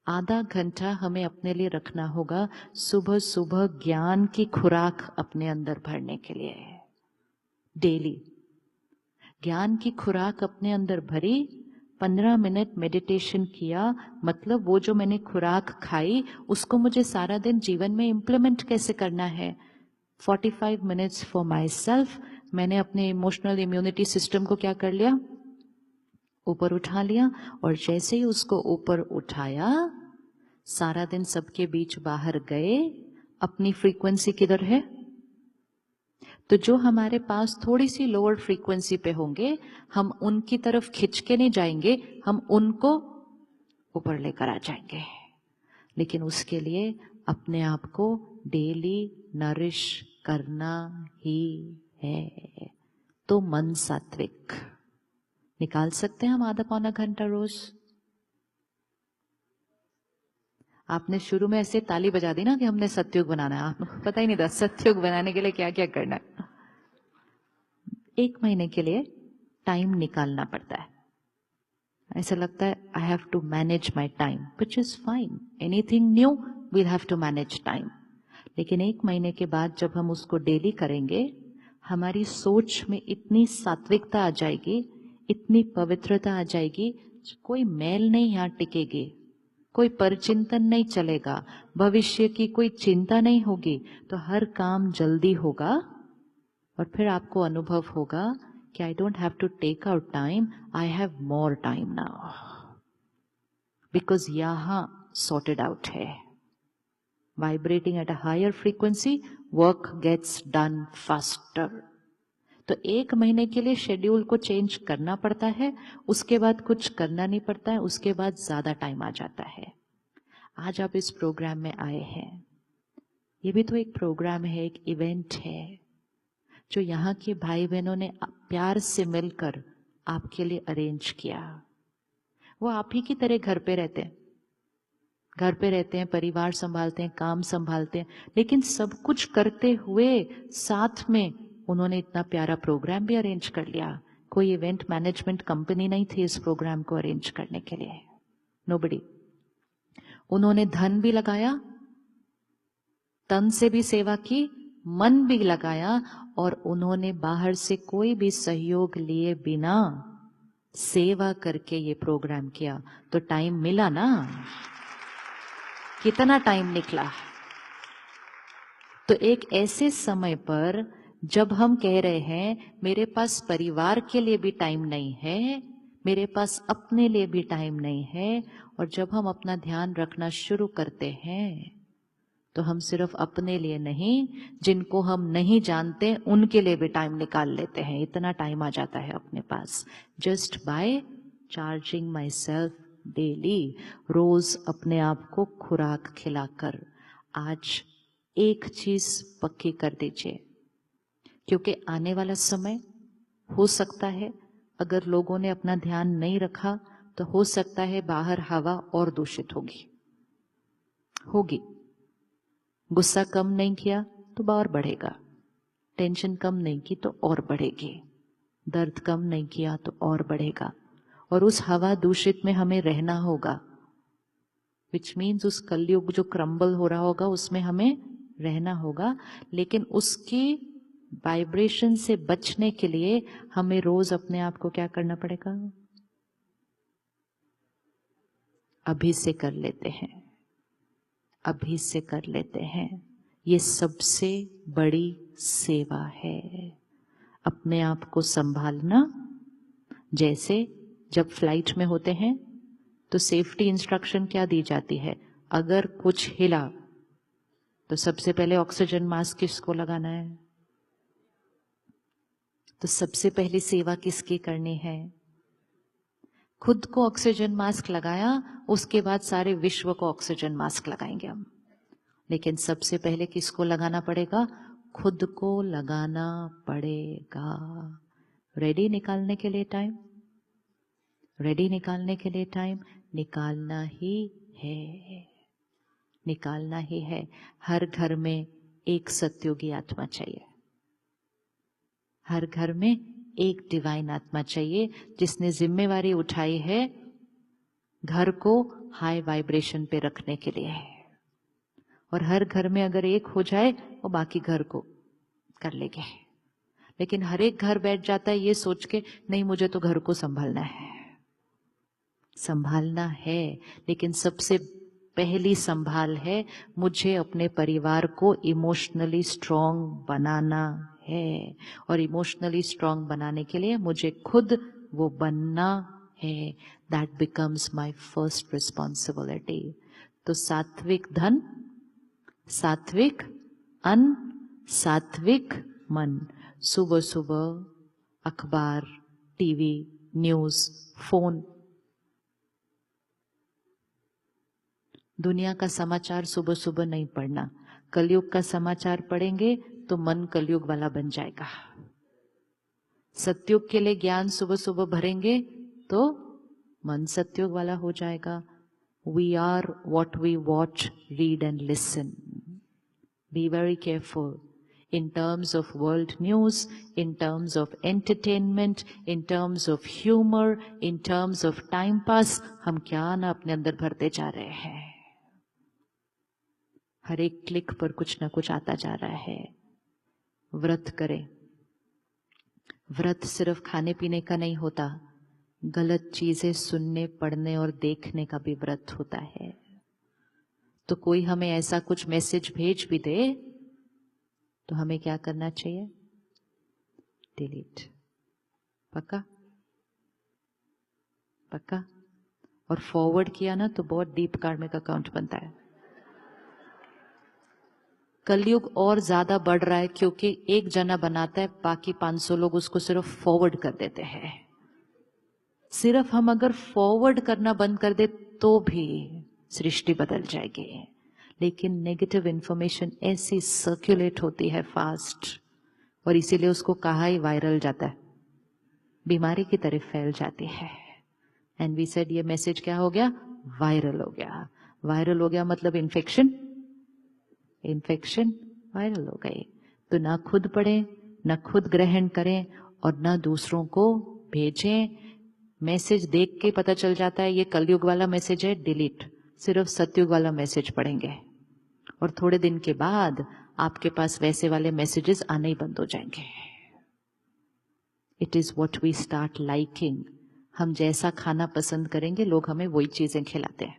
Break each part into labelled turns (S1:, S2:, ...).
S1: आधा घंटा हमें अपने लिए रखना होगा, सुबह सुबह ज्ञान की खुराक अपने अंदर भरने के लिए। डेली ज्ञान की खुराक अपने अंदर भरी, 15 मिनट मेडिटेशन किया, मतलब वो जो मैंने खुराक खाई उसको मुझे सारा दिन जीवन में इम्प्लीमेंट कैसे करना है। 45 मिनट्स फॉर माई सेल्फ। मैंने अपने इमोशनल इम्यूनिटी सिस्टम को क्या कर लिया, ऊपर उठा लिया, और जैसे ही उसको ऊपर उठाया, सारा दिन सबके बीच बाहर गए, अपनी फ्रीक्वेंसी किधर है। तो जो हमारे पास थोड़ी सी लोअर फ्रीक्वेंसी पे होंगे, हम उनकी तरफ खिंच के नहीं जाएंगे, हम उनको ऊपर लेकर आ जाएंगे। लेकिन उसके लिए अपने आप को डेली नरिश करना ही है। तो मन सात्विक निकाल सकते हैं हम आधा पौना घंटा रोज। आपने शुरू में ऐसे ताली बजा दी ना कि हमने सत्युग बनाना है, आपको पता ही नहीं था सत्युग बनाने के लिए क्या क्या करना है। 1 महीने के लिए टाइम निकालना पड़ता है। ऐसा लगता है I have to manage my time, which is fine, anything new we'll have to manage time. लेकिन 1 महीने के बाद जब हम उसको डेली करेंगे, हमारी सोच में इतनी सात्विकता आ जाएगी, इतनी पवित्रता आ जाएगी, कोई मैल नहीं यहाँ टिकेगी, कोई परचिंतन नहीं चलेगा, भविष्य की कोई चिंता नहीं होगी, तो हर काम जल्दी होगा। और फिर आपको अनुभव होगा कि I don't have to take out time, I have more time now, because यहां सॉर्टेड आउट है। Vibrating at a higher frequency, work gets done faster. तो 1 महीने के लिए शेड्यूल को चेंज करना पड़ता है, उसके बाद कुछ करना नहीं पड़ता है, उसके बाद ज्यादा टाइम आ जाता है। आज आप इस प्रोग्राम में आए हैं, ये भी तो एक प्रोग्राम है, एक इवेंट है जो यहाँ के भाई बहनों ने प्यार से मिलकर आपके लिए अरेंज किया। वो आप ही की तरह घर पे रहते हैं, घर पे रहते हैं, परिवार संभालते हैं, काम संभालते हैं, लेकिन सब कुछ करते हुए साथ में उन्होंने इतना प्यारा प्रोग्राम भी अरेंज कर लिया। कोई इवेंट मैनेजमेंट कंपनी नहीं थी इस प्रोग्राम को अरेंज करने के लिए, नोबडी। उन्होंने धन भी लगाया, तन से भी सेवा की, मन भी लगाया, और उन्होंने बाहर से कोई भी सहयोग लिए बिना सेवा करके ये प्रोग्राम किया। तो टाइम मिला ना, कितना टाइम निकला। तो एक ऐसे समय पर जब हम कह रहे हैं मेरे पास परिवार के लिए भी टाइम नहीं है, मेरे पास अपने लिए भी टाइम नहीं है, और जब हम अपना ध्यान रखना शुरू करते हैं तो हम सिर्फ अपने लिए नहीं, जिनको हम नहीं जानते उनके लिए भी टाइम निकाल लेते हैं। इतना टाइम आ जाता है अपने पास, just by charging myself daily. रोज अपने आप को खुराक खिलाकर आज एक चीज पक्की कर दीजिए, क्योंकि आने वाला समय हो सकता है अगर लोगों ने अपना ध्यान नहीं रखा तो हो सकता है बाहर हवा और दूषित होगी। गुस्सा कम नहीं किया तो और बढ़ेगा, टेंशन कम नहीं की तो और बढ़ेगी, दर्द कम नहीं किया तो और बढ़ेगा। और उस हवा दूषित में हमें रहना होगा, विच मीन्स उस कलयुग जो क्रम्बल हो रहा होगा उसमें हमें रहना होगा। लेकिन उसकी वाइब्रेशन से बचने के लिए हमें रोज अपने आप को क्या करना पड़ेगा, अभी से कर लेते हैं, अभी से कर लेते हैं। ये सबसे बड़ी सेवा है, अपने आप को संभालना। जैसे जब फ्लाइट में होते हैं तो सेफ्टी इंस्ट्रक्शन क्या दी जाती है, अगर कुछ हिला तो सबसे पहले ऑक्सीजन मास्क किसको लगाना है। तो सबसे पहली सेवा किसकी करनी है, खुद को ऑक्सीजन मास्क लगाया, उसके बाद सारे विश्व को ऑक्सीजन मास्क लगाएंगे हम। लेकिन सबसे पहले किसको लगाना पड़ेगा, खुद को लगाना पड़ेगा। रेडी निकालने के लिए टाइम, रेडी निकालने के लिए टाइम निकालना ही है, निकालना ही है। हर घर में एक सत्योगी आत्मा चाहिए, हर घर में एक डिवाइन आत्मा चाहिए जिसने जिम्मेवारी उठाई है घर को हाई वाइब्रेशन पे रखने के लिए है। और हर घर में अगर एक हो जाए वो बाकी घर को कर लेंगे। लेकिन हर एक घर बैठ जाता है ये सोच के, नहीं मुझे तो घर को संभालना है। संभालना है, लेकिन सबसे पहली संभाल है मुझे अपने परिवार को इमोशनली स्ट्रांग बनाना है। और इमोशनली स्ट्रांग बनाने के लिए मुझे खुद वो बनना है। That becomes my first responsibility. तो सात्विक धन, सात्विक अन्न, सात्विक मन। सुबह सुबह अखबार, टीवी, न्यूज, फोन, दुनिया का समाचार सुबह सुबह नहीं पढ़ना। कलयुग का समाचार पढ़ेंगे तो मन कलयुग वाला बन जाएगा। सतयुग के लिए ज्ञान सुबह सुबह भरेंगे तो मन सतयुग वाला हो जाएगा। We are what we watch, read and listen. Be very careful in terms of world news, in terms of entertainment, in terms of humor, in terms of time pass, हम क्या ना अपने अंदर भरते जा रहे हैं। हर एक क्लिक पर कुछ ना कुछ आता जा रहा है। व्रत करें। व्रत सिर्फ खाने पीने का नहीं होता, गलत चीजें सुनने, पढ़ने और देखने का भी व्रत होता है। तो कोई हमें ऐसा कुछ मैसेज भेज भी दे तो हमें क्या करना चाहिए? डिलीट। पक्का? पक्का? और फॉरवर्ड किया ना तो बहुत डीप कार्मिक अकाउंट बनता है। कलयुग और ज्यादा बढ़ रहा है क्योंकि एक जना बनाता है, बाकी 500 लोग उसको सिर्फ फॉरवर्ड कर देते हैं। सिर्फ हम अगर फॉरवर्ड करना बंद कर दे तो भी सृष्टि बदल जाएगी। लेकिन नेगेटिव इंफॉर्मेशन ऐसी सर्कुलेट होती है फास्ट, और इसीलिए उसको कहा ही वायरल जाता है, बीमारी की तरफ फैल जाती है। एंड वी सेड ये मैसेज क्या हो गया? वायरल हो गया। वायरल हो गया मतलब इन्फेक्शन, इन्फेक्शन वायरल हो गई। तो ना खुद पढ़ें, ना खुद ग्रहण करें और ना दूसरों को भेजें। मैसेज देख के पता चल जाता है ये कलयुग वाला मैसेज है, डिलीट। सिर्फ सतयुग वाला मैसेज पढ़ेंगे और थोड़े दिन के बाद आपके पास वैसे वाले मैसेजेस आने ही बंद हो जाएंगे। It is what we start liking. हम जैसा खाना पसंद करेंगे लोग हमें वही चीजें खिलाते हैं।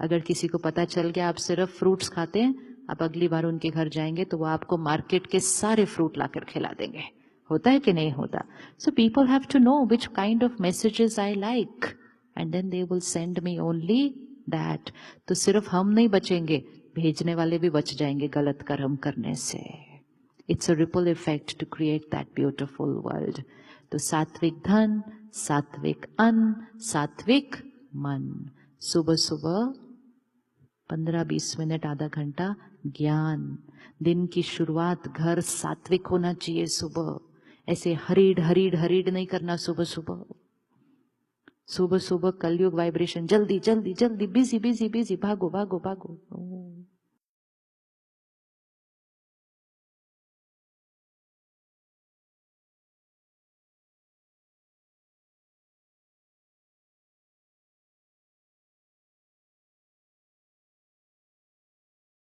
S1: अगर किसी को पता चल गया आप सिर्फ फ्रूट्स खाते हैं, आप अगली बार उनके घर जाएंगे तो वो आपको मार्केट के सारे फ्रूट लाकर खिला देंगे। होता है कि नहीं होता? So people have to know which kind of messages I like and then they will send me only that. तो सिर्फ हम नहीं बचेंगे, भेजने वाले भी बच जाएंगे गलत कर्म करने से। It's a ripple effect to create that beautiful world. तो सात्विक धन, सात्विक अन्न, सात्विक मन। सुबह सुबह 15-20 मिनट, आधा घंटा ज्ञान। दिन की शुरुआत घर सात्विक होना चाहिए। सुबह ऐसे हरीड हरीड हरीड नहीं करना। सुबह सुबह सुबह सुबह कलयुग वाइब्रेशन, जल्दी जल्दी जल्दी, बिजी बिजी बिजी, भागो भागो भागो।